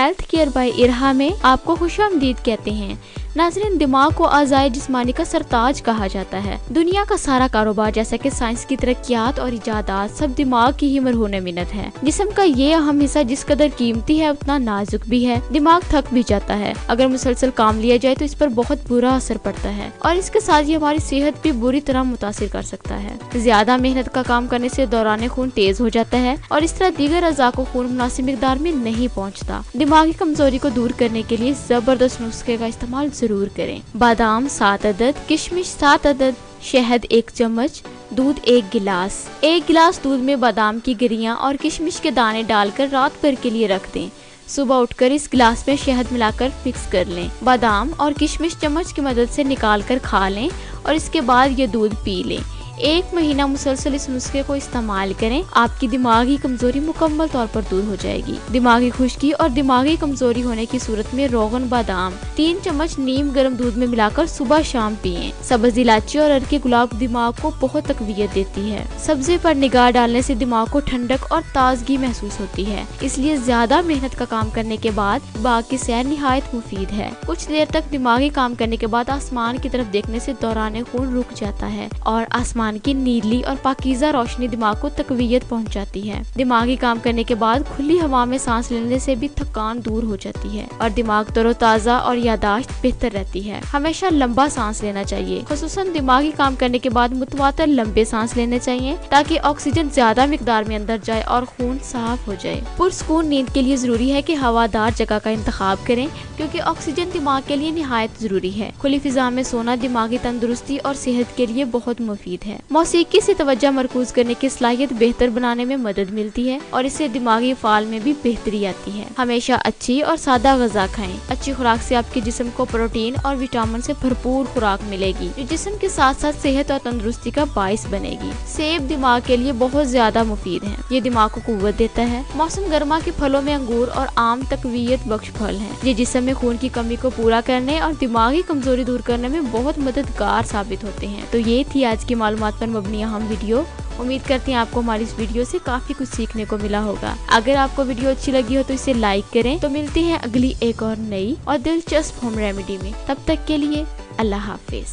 Health care bye Irha में आपको खुशामदीद कहते हैं। नाज़रीन, दिमाग को आज़ाए जिस्मानी का सरताज कहा जाता है। दुनिया का सारा कारोबार जैसा कि साइंस की तरक्कियात और इजादात सब दिमाग की ही मरहून मिन्नत है। जिस्म का ये अहम हिस्सा जिस कदर कीमती है उतना नाजुक भी है। दिमाग थक भी जाता है। अगर मुसलसल काम लिया जाए तो इस पर बहुत बुरा असर पड़ता है और इसके साथ ही हमारी सेहत भी बुरी तरह मुतासिर कर सकता है। ज्यादा मेहनत का काम करने से दौरान खून तेज हो जाता है और इस तरह दीगर अज़ा को खून मुनासिब मिकदार में नहीं पहुँचता। दिमागी कमजोरी को दूर करने के लिए जबरदस्त नुस्खे का इस्तेमाल जरूर करें। बादाम 7 अदद, किशमिश 7 अदद, शहद 1 चम्मच, दूध 1 गिलास। 1 गिलास दूध में बादाम की गिरियां और किशमिश के दाने डालकर रात भर के लिए रख दें। सुबह उठकर इस गिलास में शहद मिलाकर मिक्स कर लें। बादाम और किशमिश चम्मच की मदद से निकाल कर खा लें और इसके बाद ये दूध पी लें। 1 महीना मुसलसल इस नुस्खे को इस्तेमाल करें। आपकी दिमागी कमजोरी मुकम्मल तौर पर दूर हो जाएगी। दिमागी खुश्की और दिमागी कमजोरी होने की सूरत में रोगन बादाम 3 चम्मच नीम गर्म दूध में मिलाकर सुबह शाम पिएं। सब्ज इलायची और अरके गुलाब दिमाग को बहुत तकवीयत देती है। सब्जी पर निगाह डालने से दिमाग को ठंडक और ताजगी महसूस होती है, इसलिए ज्यादा मेहनत का काम करने के बाद दिमाग की सैर निहायत मुफीद है। कुछ देर तक दिमागी काम करने के बाद आसमान की तरफ देखने से दौरान खून रुक जाता है और आसमान की नीली और पाकीज़ा रोशनी दिमाग को तकवीयत पहुंचाती है। दिमागी काम करने के बाद खुली हवा में सांस लेने से भी थकान दूर हो जाती है और दिमाग तरोताजा और यादाश्त बेहतर रहती है। हमेशा लंबा सांस लेना चाहिए। खुसूसन दिमागी काम करने के बाद मुतवातर लंबे सांस लेने चाहिए ताकि ऑक्सीजन ज्यादा मिकदार में अंदर जाए और खून साफ हो जाए। पुरसकून नींद के लिए जरूरी है कि हवादार जगह का इंतखाब करें क्योंकि ऑक्सीजन दिमाग के लिए निहायत जरूरी है। खुली फिजा में सोना दिमागी तंदुरुस्ती और सेहत के लिए बहुत मुफीद है। मौसीकी से तवज्जो मरकूज करने की सलाहियत बेहतर बनाने में मदद मिलती है और इससे दिमागी फाल में भी बेहतरी आती है। हमेशा अच्छी और सादा ग़िज़ा खाएं। अच्छी खुराक से आपके जिस्म को प्रोटीन और विटामिन से भरपूर खुराक मिलेगी जो जिस्म के साथ साथ सेहत और तंदुरुस्ती का बाइस बनेगी। सेब दिमाग के लिए बहुत ज्यादा मुफीद है। ये दिमाग को कुव्वत देता है। मौसम गर्मा के फलों में अंगूर और आम तकवीयत बख्श फल हैं। ये जिस्म में खून की कमी को पूरा करने और दिमागी कमजोरी दूर करने में बहुत मददगार साबित होते हैं। तो ये थी आज की मालूमात पर मबनी अहम वीडियो। उम्मीद करती हैं आपको हमारी इस वीडियो से काफी कुछ सीखने को मिला होगा। अगर आपको वीडियो अच्छी लगी हो तो इसे लाइक करें। तो मिलते हैं अगली एक और नई और दिलचस्प होम रेमेडी में। तब तक के लिए अल्लाह हाफिज।